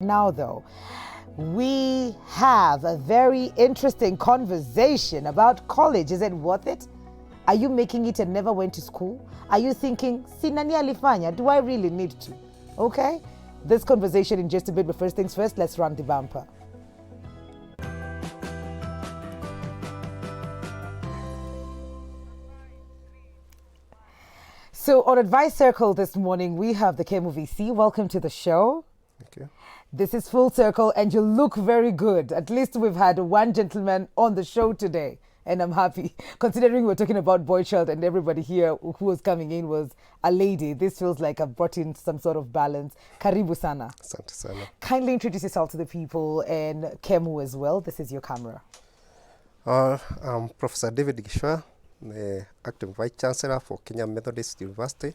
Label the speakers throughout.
Speaker 1: Now, though, we have a very interesting conversation about college. Is it worth it? Are you making it and never went to school? Are you thinking, si nani alifanya, do I really need to? Okay, this conversation in just a bit, but first things first, let's run the bumper. So on Advice Circle this morning, we have the Chemo VC. Welcome to the show.
Speaker 2: Thank you.
Speaker 1: This is Full Circle and you look very good. At least we've had one gentleman on the show today and I'm happy. Considering we're talking about boy child and everybody here who was coming in was a lady, this feels like I've brought in some sort of balance. Karibu sana.
Speaker 2: Asante sana.
Speaker 1: Kindly introduce yourself to the people and Chemo as well. This is your camera.
Speaker 2: I'm Professor David Gishwa, the acting Vice Chancellor for Kenya Methodist University.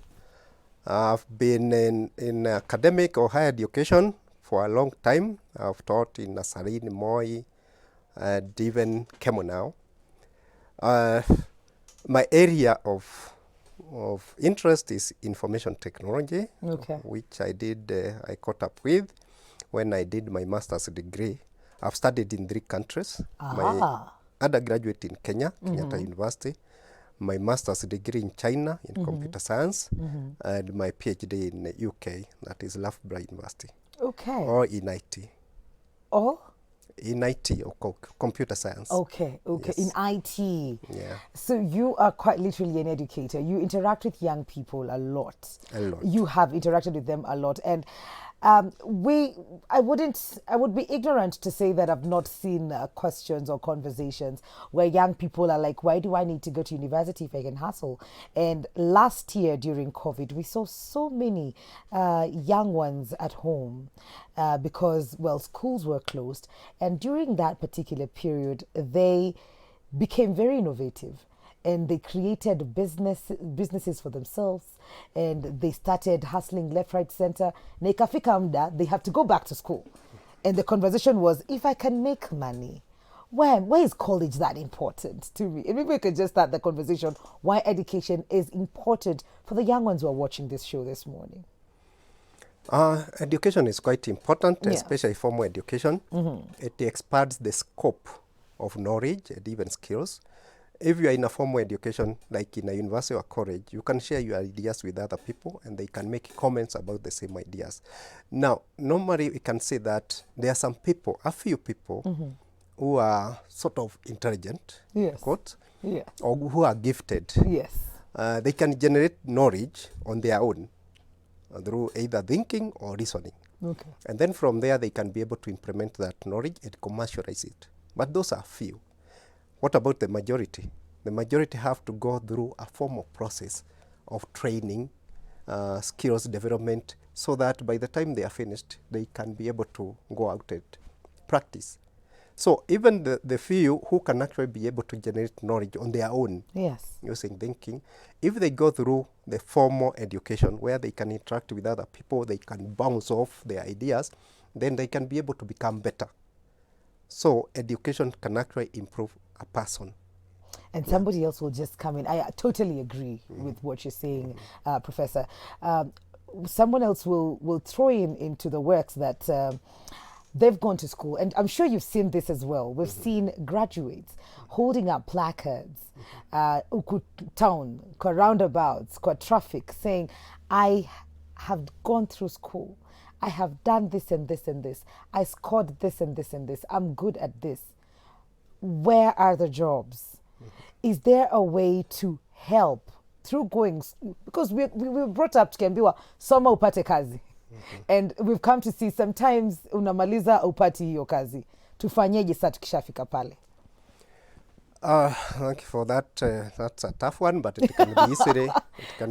Speaker 2: I've been in academic or higher education for a long time. I've taught in Nasarini, Moi, and even Chemo now. My area of interest is information technology,
Speaker 1: Okay.
Speaker 2: which I caught up with when I did my master's degree. I've studied in 3 countries. My undergraduate in Kenya, Kenyatta University. My master's degree in China in computer science, and my PhD in the UK, that is Loughborough University.
Speaker 1: Okay.
Speaker 2: Or in IT.
Speaker 1: Oh?
Speaker 2: In IT or computer science.
Speaker 1: Okay.
Speaker 2: Yes.
Speaker 1: In IT.
Speaker 2: Yeah.
Speaker 1: So you are quite literally an educator. You interact with young people a lot.
Speaker 2: A lot.
Speaker 1: You have interacted with them a lot. And I would be ignorant to say that I've not seen questions or conversations where young people are like, why do I need to go to university if I can hustle? And last year during COVID, we saw so many young ones at home because, well, schools were closed. And during that particular period, they became very innovative. And they created businesses for themselves, and they started hustling left, right, center. Na ikafika muda, they have to go back to school. And the conversation was, if I can make money, why is college that important to me? And maybe we could just start the conversation why education is important for the young ones who are watching this show this morning.
Speaker 2: Education is quite important,
Speaker 1: Yeah.
Speaker 2: especially formal education. It expands the scope of knowledge and even skills. If you are in a formal education, like in a university or college, you can share your ideas with other people and they can make comments about the same ideas. Now, normally we can say that there are some people, a few people, who are sort of intelligent,
Speaker 1: Yes.
Speaker 2: quote,
Speaker 1: Yeah.
Speaker 2: or who are gifted.
Speaker 1: Yes.
Speaker 2: They can generate knowledge on their own through either thinking or reasoning.
Speaker 1: Okay.
Speaker 2: And then from there, they can be able to implement that knowledge and commercialize it. But those are few. What about the majority? The majority have to go through a formal process of training, skills development, so that by the time they are finished, they can be able to go out and practice. So even the few who can actually be able to generate knowledge on their own,
Speaker 1: Yes.
Speaker 2: using thinking, if they go through the formal education where they can interact with other people, they can bounce off their ideas, then they can be able to become better. So education can actually improve a person.
Speaker 1: And somebody else will just come in. I totally agree with what you're saying, Professor. Someone else will throw into the works that they've gone to school. And I'm sure you've seen this as well. We've seen graduates holding up placards, uku town, kwa roundabouts, kwa traffic, saying, I have gone through school. I have done this and this and this. I scored this and this and this. I'm good at this. Where are the jobs? Is there a way to help through going, because we were brought up tukiambiwa soma upate kazi, and we've come to see sometimes unamaliza upati hiyo kazi, tufanyeje sasa tukishafika pale?
Speaker 2: Thank you for that. That's a tough one, but it can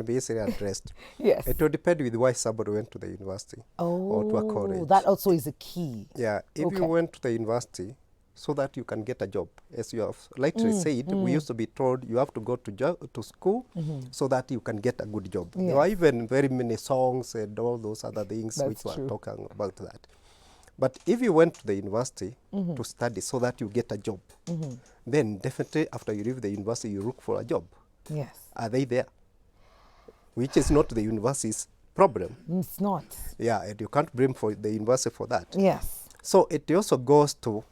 Speaker 2: be easily addressed.
Speaker 1: Yes.
Speaker 2: It will depend with why somebody went to the university or to a college.
Speaker 1: That also is a key.
Speaker 2: Yeah, if you went to the university so that you can get a job, as you have rightly said, we used to be told you have to go to school so that you can get a good job.
Speaker 1: Yes.
Speaker 2: There are even very many songs and all those other things
Speaker 1: That's
Speaker 2: which
Speaker 1: true.
Speaker 2: were talking about that. But if you went to the university to study so that you get a job, then definitely after you leave the university, you look for a job.
Speaker 1: Yes.
Speaker 2: Are they there? Which is not the university's problem.
Speaker 1: It's not.
Speaker 2: Yeah, and you can't blame for the university for that.
Speaker 1: Yes.
Speaker 2: So it also goes to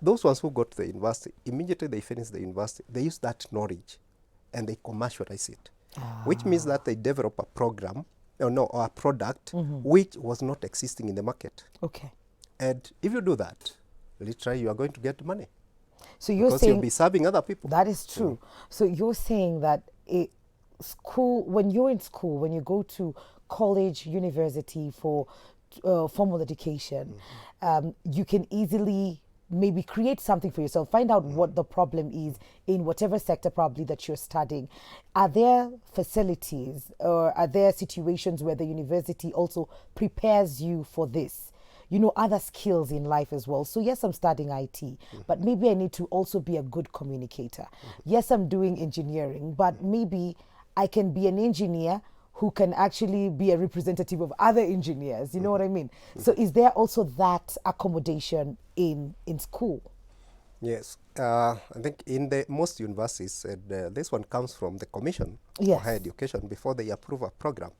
Speaker 2: those ones who go to the university, immediately they finish the university, they use that knowledge and they commercialize it, which means that they develop a program or a product which was not existing in the market.
Speaker 1: Okay.
Speaker 2: And if you do that, literally you are going to get money.
Speaker 1: So you're
Speaker 2: because
Speaker 1: saying
Speaker 2: you'll be serving other people.
Speaker 1: that is true. So you're saying that when you're in school, when you go to college, university for formal education, you can easily maybe create something for yourself, find out what the problem is in whatever sector probably that you're studying. Are there facilities or are there situations where the university also prepares you for this? You know, other skills in life as well. So yes, I'm studying IT, but maybe I need to also be a good communicator. Yes, I'm doing engineering, but maybe I can be an engineer who can actually be a representative of other engineers. You know what I mean? So is there also that accommodation in school?
Speaker 2: Yes, I think in the most universities, this one comes from the Commission for Higher Education before they approve a program.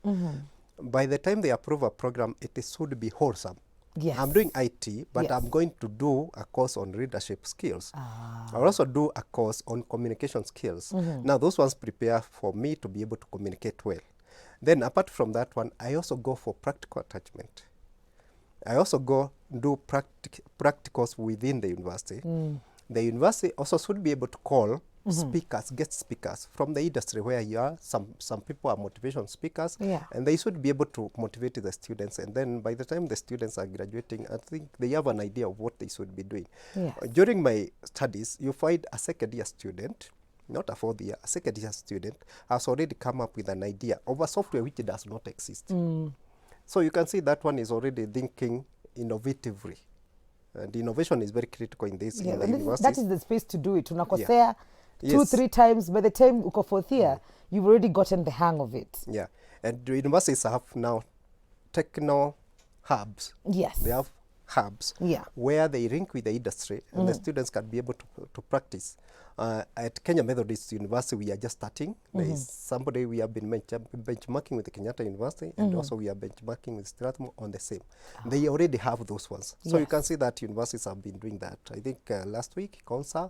Speaker 2: By the time they approve a program, it should be wholesome.
Speaker 1: Yes.
Speaker 2: I'm doing IT, but
Speaker 1: Yes.
Speaker 2: I'm going to do a course on leadership skills. I'll also do a course on communication skills. Now, those ones prepare for me to be able to communicate well. Then, apart from that one, I also go for practical attachment. I also go do practicals within the university. The university also should be able to call speakers, guest speakers from the industry where you are. Some people are motivation speakers, and they should be able to motivate the students. And then by the time the students are graduating, I think they have an idea of what they should be doing.
Speaker 1: Yes.
Speaker 2: During my studies, you find a second-year student, not a fourth year, a second-year student has already come up with an idea of a software which does not exist. So you can see that one is already thinking innovatively. And innovation is very critical in this. In the universities.
Speaker 1: That is the space to do it. Tunakosea 2-3 times. By the time uko fourth year, you've already gotten the hang of it.
Speaker 2: Yeah, and the universities have now techno hubs.
Speaker 1: Yes.
Speaker 2: They have hubs where they link with the industry and the students can be able to practice. At Kenya Methodist University, we are just starting. There is somebody we have been benchmarking with the Kenyatta University, and also we are benchmarking with Strathmore on the same. They already have those ones. So you can see that universities have been doing that. I think last week, Consa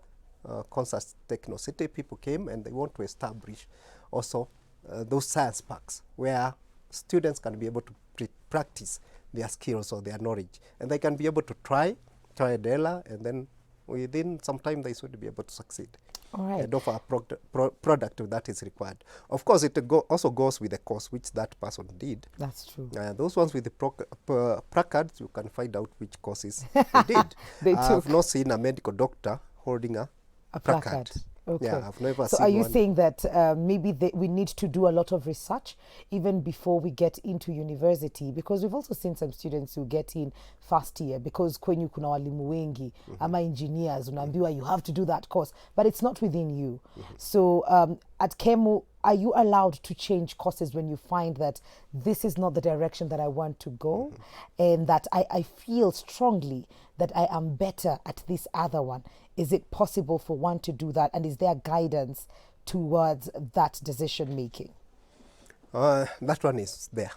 Speaker 2: Techno City, people came and they want to establish also those science parks where students can be able to practice their skills or their knowledge. And they can be able to try and error, and then within some time they should be able to succeed.
Speaker 1: All right.
Speaker 2: And offer a product that is required. Of course, it also goes with the course which that person did.
Speaker 1: That's true.
Speaker 2: Those ones with the placards, you can find out which courses they did. I've not seen a medical doctor holding a placard.
Speaker 1: Okay.
Speaker 2: Yeah, I've never seen
Speaker 1: So are you
Speaker 2: one.
Speaker 1: saying that maybe we need to do a lot of research even before we get into university? Because we've also seen some students who get in first year because kwenyu kuna walimu wengi ama engineers unaambiwa you have to do that course, but it's not within you. So at Chemo, are you allowed to change courses when you find that this is not the direction that I want to go and that I feel strongly that I am better at this other one? Is it possible for one to do that? And is there guidance towards that decision making?
Speaker 2: That one is there.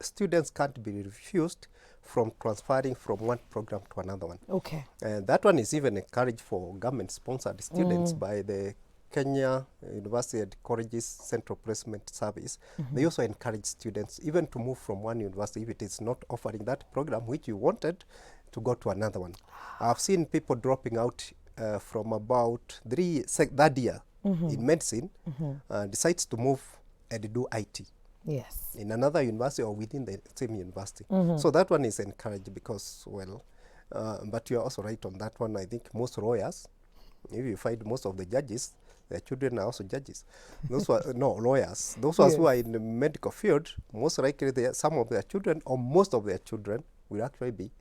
Speaker 2: Students can't be refused from transferring from one program to another one.
Speaker 1: Okay.
Speaker 2: And that one is even encouraged for government-sponsored students by the Kenya University and Colleges Central Placement Service. They also encourage students even to move from one university if it is not offering that program which you wanted, to go to another one. I've seen people dropping out from about third year in medicine, decides to move and do IT.
Speaker 1: Yes.
Speaker 2: In another university or within the same university. So that one is encouraged because, well, but you're also right on that one. I think most lawyers, if you find most of the judges, their children are also judges. Those who are, no, lawyers. Those ones who are in the medical field, most likely some of their children or most of their children will actually be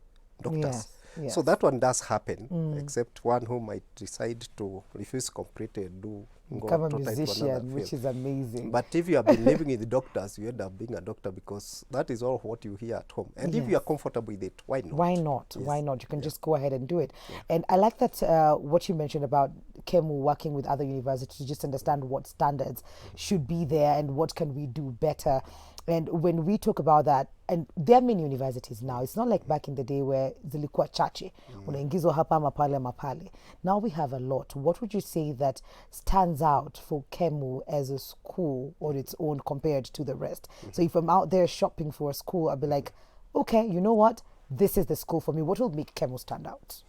Speaker 2: doctors.
Speaker 1: Yes.
Speaker 2: So that one does happen, except one who might decide to refuse completely and do go
Speaker 1: become a
Speaker 2: totally into another
Speaker 1: musician, which
Speaker 2: field.
Speaker 1: is amazing.
Speaker 2: But if you have been living with doctors, you end up being a doctor because that is all what you hear at home. And if you are
Speaker 1: Yes.
Speaker 2: comfortable with it, why not?
Speaker 1: Why not?
Speaker 2: Yes.
Speaker 1: Why not? You can
Speaker 2: Yeah.
Speaker 1: just go ahead and do it.
Speaker 2: Yeah.
Speaker 1: And I like that what you mentioned about Chemo working with other universities to just understand what standards should be there and what can we do better. And when we talk about that, and there are many universities now, it's not like back in the day where zilikuwa chache, unaingizwa hapa mapale mapale. Now we have a lot. What would you say that stands out for Chemo as a school on its own compared to the rest? So if I'm out there shopping for a school, I'll be like, okay, you know what? This is the school for me. What will make Chemo stand out?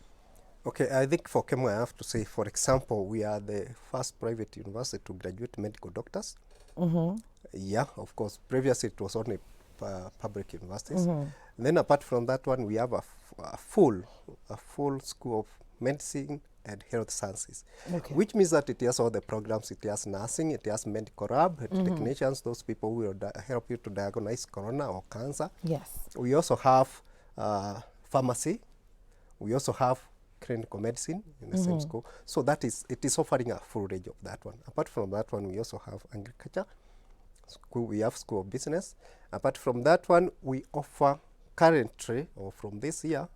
Speaker 2: Okay, I think for Chemo, I have to say, for example, we are the first private university to graduate medical doctors. Yeah, of course. Previously, it was only public universities. Then apart from that one, we have a full school of medicine and health sciences,
Speaker 1: Okay.
Speaker 2: which means that it has all the programs. It has nursing, it has medical lab, technicians, those people who will help you to diagnose corona or cancer.
Speaker 1: Yes.
Speaker 2: We also have pharmacy. We also have clinical medicine in the same school. So that is, it is offering a full range of that one. Apart from that one, we also have agriculture. School, we have School of Business. Apart from that one, we offer currently, or from this year,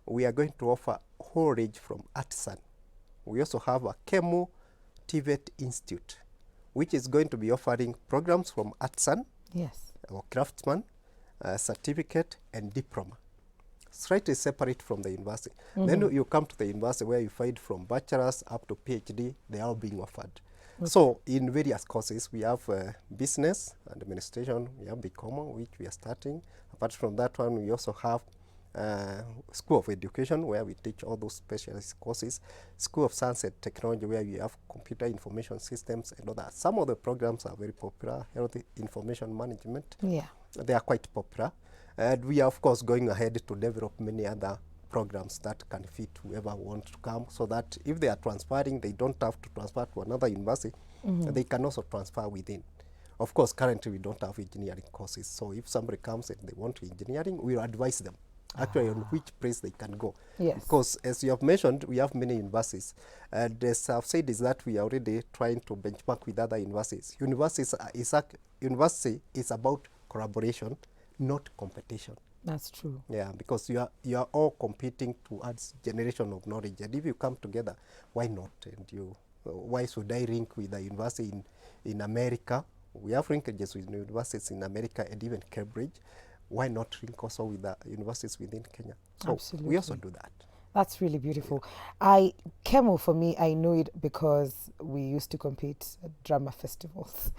Speaker 2: we are going to offer a whole range from artisan. We also have a Chemo TVET Institute, which is going to be offering programs from artisan
Speaker 1: Yes.
Speaker 2: or craftsman, certificate and diploma. Slightly separate from the university. Then you come to the university where you find from bachelor's up to PhD, they are being offered. So in various courses, we have business, administration, we have Chemo, which we are starting. Apart from that one, we also have School of Education, where we teach all those specialist courses. School of Science and Technology, where we have computer information systems and all that. Some of the programs are very popular. Health information management,
Speaker 1: Yeah.
Speaker 2: they are quite popular. And we are, of course, going ahead to develop many other programs that can fit whoever wants to come, so that if they are transferring, they don't have to transfer to another university. They can also transfer within. Of course, currently we don't have engineering courses. So if somebody comes and they want engineering, we'll advise them actually on which place they can go.
Speaker 1: Yes.
Speaker 2: Because as you have mentioned, we have many universities. And as I've said is that we are already trying to benchmark with other universities. University is about collaboration, not competition.
Speaker 1: That's true.
Speaker 2: Yeah, because you are all competing towards generation of knowledge, and if you come together, why not? And why should I link with a university in America? We have linkages with universities in America and even Cambridge. Why not link also with the universities within Kenya? So
Speaker 1: Absolutely.
Speaker 2: we also do that.
Speaker 1: That's really beautiful. Chemo, for me, I know it because we used to compete at drama festivals.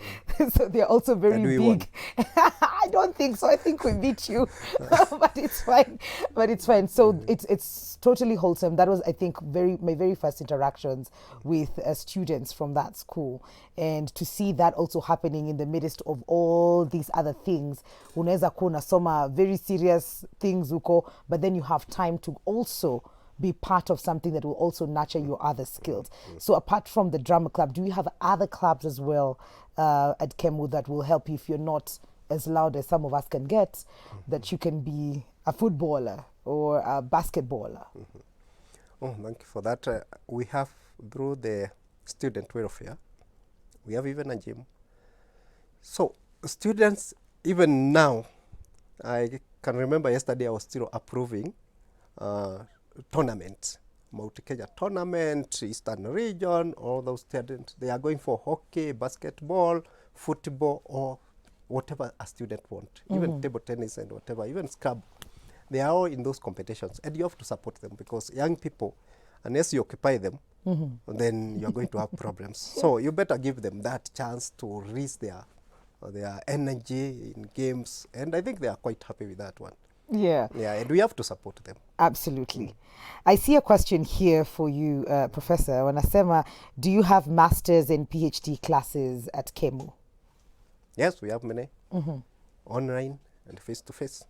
Speaker 1: So they're also very
Speaker 2: And we
Speaker 1: big. I don't think so. I think we beat you, but it's fine. But it's fine. So it's totally wholesome. That was, I think, my very first interactions with students from that school, and to see that also happening in the midst of all these other things. Unaweza kuwa unasoma very serious things uko, but then you have time to also be part of something that will also nurture your other skills. So apart from the drama club, do you have other clubs as well at Chemo that will help you if you're not as loud as some of us can get, that you can be a footballer or a basketballer?
Speaker 2: Oh, thank you for that. We have, through the student welfare, we have even a gym. So students, even now, I can remember yesterday I was still approving tournaments, Mount Kenya tournament, Eastern region, all those students, they are going for hockey, basketball, football, or whatever a student wants, even table tennis and whatever, even Scrabble. They are all in those competitions, and you have to support them, because young people, unless you occupy them, then you're going to have problems. So you better give them that chance to release their energy in games, and I think they are quite happy with that one.
Speaker 1: Yeah.
Speaker 2: Yeah, and we have to support them.
Speaker 1: Absolutely. I see a question here for you, Professor. Wanasema, do you have masters and PhD classes at Chemo?
Speaker 2: Yes, we have many, online and face-to-face.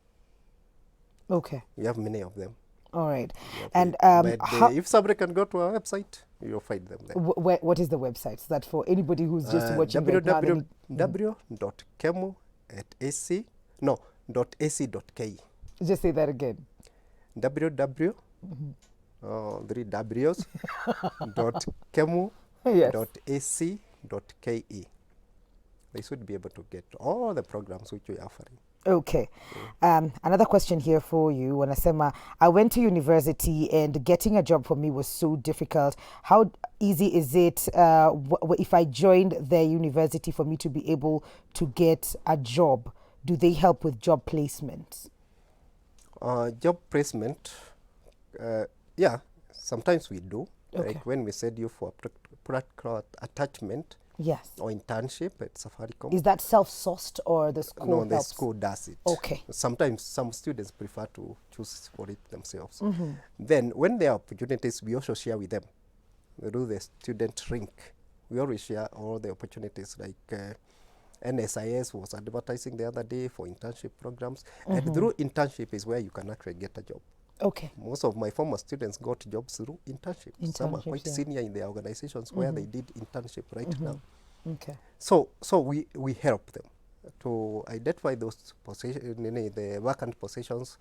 Speaker 1: Okay.
Speaker 2: We have many of them.
Speaker 1: All right.
Speaker 2: Yeah,
Speaker 1: And
Speaker 2: but if somebody can go to our website, you'll find them there.
Speaker 1: what is the website? So that for anybody who's just watching right now,
Speaker 2: www.chemo.ac.ke.
Speaker 1: just say that again.
Speaker 2: www, three W's, dot chemo,
Speaker 1: Yes.
Speaker 2: dot ac They should be able to get all the programs which we are offering.
Speaker 1: Okay. Another question here for you. Wanasema, I went to university and getting a job for me was so difficult. How easy is it if I joined the university for me to be able to get a job? Do they help with job placement?
Speaker 2: Job placement, yeah, sometimes we do.
Speaker 1: Okay.
Speaker 2: Like when we send you for practical attachment
Speaker 1: Yes.
Speaker 2: or internship at Safaricom.
Speaker 1: Is that self-sourced or the school
Speaker 2: No, the
Speaker 1: helps?
Speaker 2: school does it.
Speaker 1: Okay.
Speaker 2: Sometimes some students prefer to choose for it themselves.
Speaker 1: Mm-hmm.
Speaker 2: Then when there are opportunities, we also share with them. We do the student link. We always share all the opportunities, like NSIS was advertising the other day for internship programs.
Speaker 1: Mm-hmm.
Speaker 2: And through internship is where you can actually get a job.
Speaker 1: Okay.
Speaker 2: Most of my former students got jobs through internship. Some are
Speaker 1: Internships,
Speaker 2: quite
Speaker 1: yeah.
Speaker 2: senior in their organizations where they did internship right now.
Speaker 1: Okay.
Speaker 2: So we help them to identify those positions, the vacant positions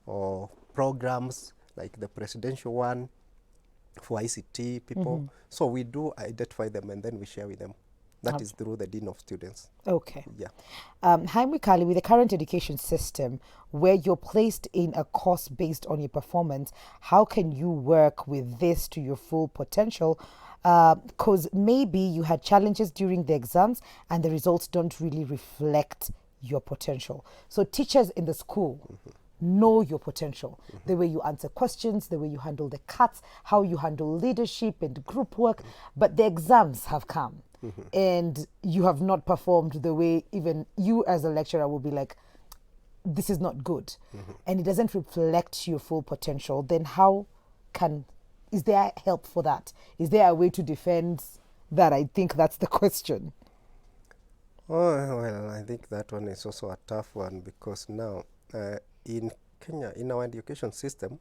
Speaker 2: or programs like the presidential one for ICT people. So we do identify them and then we share with them. That is through the Dean of Students.
Speaker 1: Okay.
Speaker 2: Yeah.
Speaker 1: Hi, Mikali, with the current education system, where you're placed in a course based on your performance, how can you work with this to your full potential? Because maybe you had challenges during the exams and the results don't really reflect your potential. So teachers in the school know your potential, the way you answer questions, the way you handle the cuts, how you handle leadership and group work, but the exams have come. And you have not performed the way even you as a lecturer will be like, this is not good. And it doesn't reflect your full potential. Then is there help for that? Is there a way to defend that? I think that's the question.
Speaker 2: Oh, well, I think that one is also a tough one because now in Kenya, in our education system,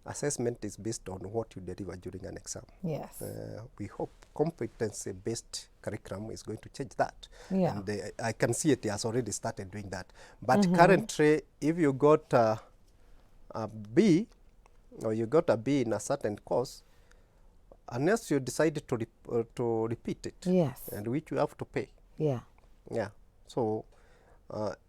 Speaker 2: assessment is based on what you deliver during an exam.
Speaker 1: Yes.
Speaker 2: We hope competency-based curriculum is going to change that.
Speaker 1: Yeah.
Speaker 2: And I can see it has already started doing that. But currently, if you got a B or you got a B in a certain course, unless you decided to repeat it,
Speaker 1: Yes.
Speaker 2: and which you have to pay.
Speaker 1: Yeah.
Speaker 2: Yeah. So,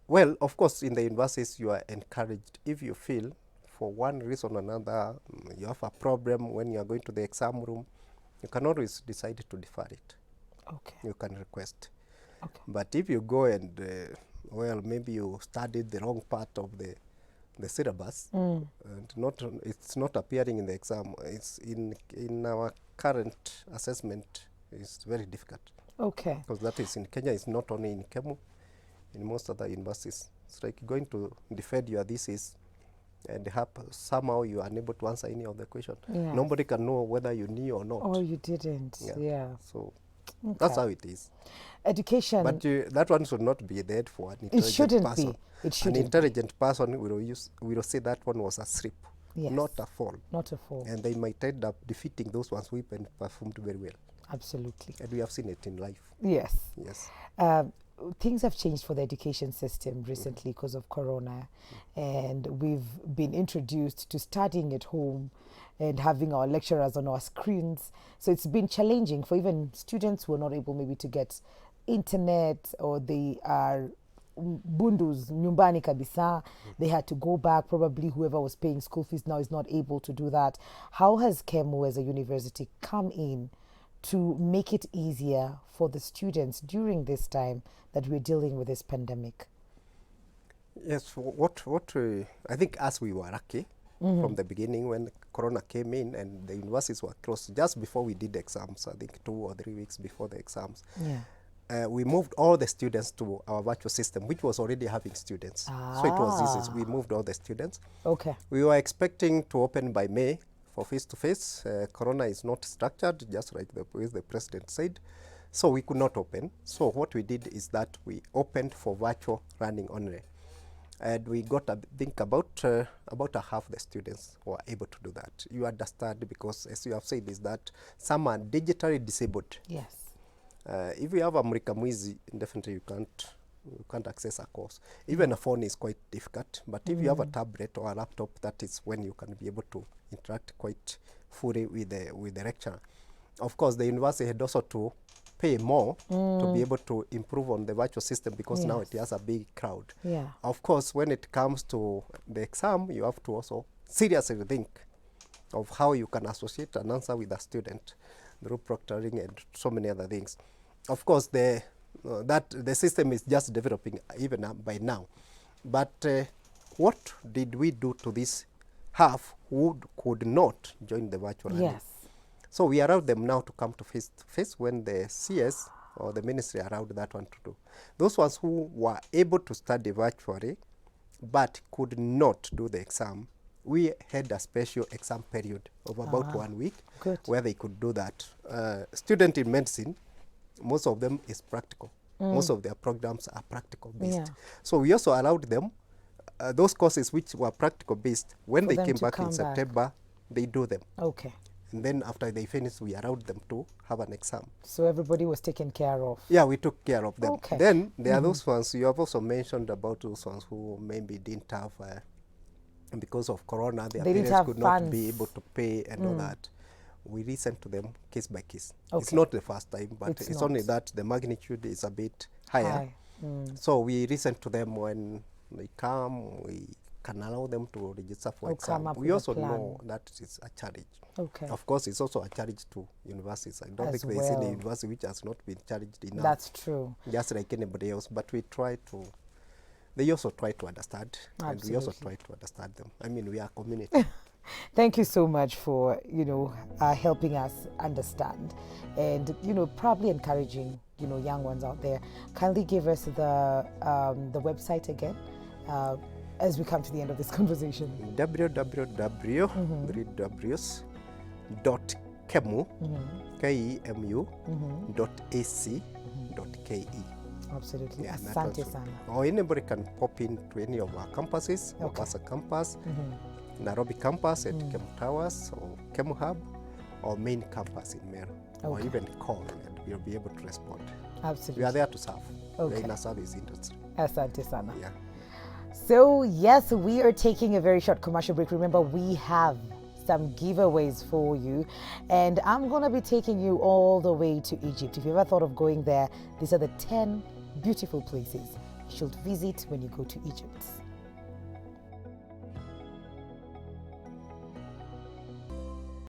Speaker 2: well, of course, in the universities, you are encouraged if you feel for one reason or another, you have a problem when you are going to the exam room, you can always decide to defer it.
Speaker 1: Okay.
Speaker 2: You can request.
Speaker 1: Okay.
Speaker 2: But if you go and, well, maybe you studied the wrong part of the syllabus, and it's not appearing in the exam, it's in our current assessment, it's very difficult.
Speaker 1: Okay.
Speaker 2: Because that is in Kenya, it's not only in Chemo, in most other universities. It's like going to defend your thesis and somehow you are unable to answer any of the question.
Speaker 1: Yes.
Speaker 2: Nobody can know whether you knew or not.
Speaker 1: Oh, you didn't. Yeah.
Speaker 2: So
Speaker 1: Okay.
Speaker 2: that's how it is.
Speaker 1: Education.
Speaker 2: But that one should not be there for an intelligent
Speaker 1: It shouldn't
Speaker 2: person.
Speaker 1: be. It shouldn't
Speaker 2: An intelligent person will say that one was a slip,
Speaker 1: Yes.
Speaker 2: not a fall.
Speaker 1: Not a fault.
Speaker 2: And they might end up defeating those ones who performed very well.
Speaker 1: Absolutely.
Speaker 2: And we have seen it in life.
Speaker 1: Yes.
Speaker 2: Yes.
Speaker 1: Things have changed for the education system recently because of Corona, and we've been introduced to studying at home and having our lecturers on our screens. So it's been challenging for even students who are not able maybe to get internet, or they are bundus nyumbani kabisa. They had to go back. Probably whoever was paying school fees now is not able to do that. How has Chemo as a university come in to make it easier for the students during this time that we're dealing with this pandemic?
Speaker 2: Yes, I think as we were lucky from the beginning when Corona came in and the universities were closed just before we did exams, I think 2 or 3 weeks before the exams.
Speaker 1: Yeah.
Speaker 2: We moved all the students to our virtual system, which was already having students. So it was easy. We moved all the students.
Speaker 1: Okay.
Speaker 2: We were expecting to open by May for face-to-face. Corona is not structured, just like the president said. So we could not open. So what we did is that we opened for virtual learning only. And we got, I think, about a half the students were able to do that. You understand, because as you have said, is that some are digitally disabled.
Speaker 1: Yes.
Speaker 2: If you have a Mrika Mwizi, definitely you can't access a course. Even a phone is quite difficult, but if you have a tablet or a laptop, that is when you can be able to interact quite fully with the lecturer. Of course, the university had also to pay more to be able to improve on the virtual system because now
Speaker 1: Yes.
Speaker 2: it has a big crowd.
Speaker 1: Yeah.
Speaker 2: Of course, when it comes to the exam, you have to also seriously think of how you can associate an answer with a student through proctoring and so many other things. Of course, the system is just developing even by now. But what did we do to this half who could not join the virtual learning?
Speaker 1: Yes.
Speaker 2: So we allowed them now to come to face when the CS or the ministry allowed that one to do. Those ones who were able to study virtually but could not do the exam, we had a special exam period of about 1 week
Speaker 1: Good.
Speaker 2: where they could do that. Student in medicine, most of them is practical. Most of their programs are practical based.
Speaker 1: Yeah.
Speaker 2: So we also allowed them those courses which were practical based, when
Speaker 1: For
Speaker 2: they
Speaker 1: them
Speaker 2: came
Speaker 1: to
Speaker 2: back
Speaker 1: come
Speaker 2: in
Speaker 1: back.
Speaker 2: September, they do them.
Speaker 1: Okay.
Speaker 2: And then after they finished, we allowed them to have an exam.
Speaker 1: So everybody was taken care of.
Speaker 2: Yeah, we took care of them.
Speaker 1: Okay.
Speaker 2: Then there are those ones, you have also mentioned about those ones who maybe didn't have, because of Corona, their
Speaker 1: They didn't
Speaker 2: parents
Speaker 1: have
Speaker 2: could
Speaker 1: funds.
Speaker 2: not be able to pay and all that. We listened to them case by case. It's
Speaker 1: Okay.
Speaker 2: not the first time, but
Speaker 1: It's
Speaker 2: it's
Speaker 1: not.
Speaker 2: only that the magnitude is a bit higher.
Speaker 1: High.
Speaker 2: So we listen to them when they come, we can allow them to register for
Speaker 1: Or come
Speaker 2: exam.
Speaker 1: up
Speaker 2: We
Speaker 1: with a
Speaker 2: also
Speaker 1: plan.
Speaker 2: know that it's a challenge.
Speaker 1: Okay.
Speaker 2: Of course, it's also a challenge to universities. I don't
Speaker 1: As
Speaker 2: think there's any
Speaker 1: well.
Speaker 2: university which has not been challenged enough,
Speaker 1: That's true.
Speaker 2: just like anybody else. But we try to, they also try to understand, and we also
Speaker 1: Absolutely.
Speaker 2: try to understand them. I mean, we are a community.
Speaker 1: Thank you so much for, helping us understand and, probably encouraging, young ones out there. Kindly give us the website again as we come to the end of this conversation.
Speaker 2: www.chemo, KEMU.ac.ke.
Speaker 1: Absolutely.
Speaker 2: Yeah, that
Speaker 1: Asante
Speaker 2: also.
Speaker 1: sana.
Speaker 2: Or anybody can pop in to any of our campuses,
Speaker 1: Okay.
Speaker 2: Mombasa campus, Nairobi campus at Chemo Towers or Chemo Hub, or main campus in Meru, or
Speaker 1: Okay.
Speaker 2: even call and we'll be able to respond.
Speaker 1: Absolutely.
Speaker 2: We are there to serve.
Speaker 1: Okay.
Speaker 2: We're in a service industry.
Speaker 1: Asante sana.
Speaker 2: Yeah.
Speaker 1: So, yes, we are taking a very short commercial break. Remember, we have some giveaways for you, and I'm going to be taking you all the way to Egypt. If you ever thought of going there, these are the 10 beautiful places you should visit when you go to Egypt.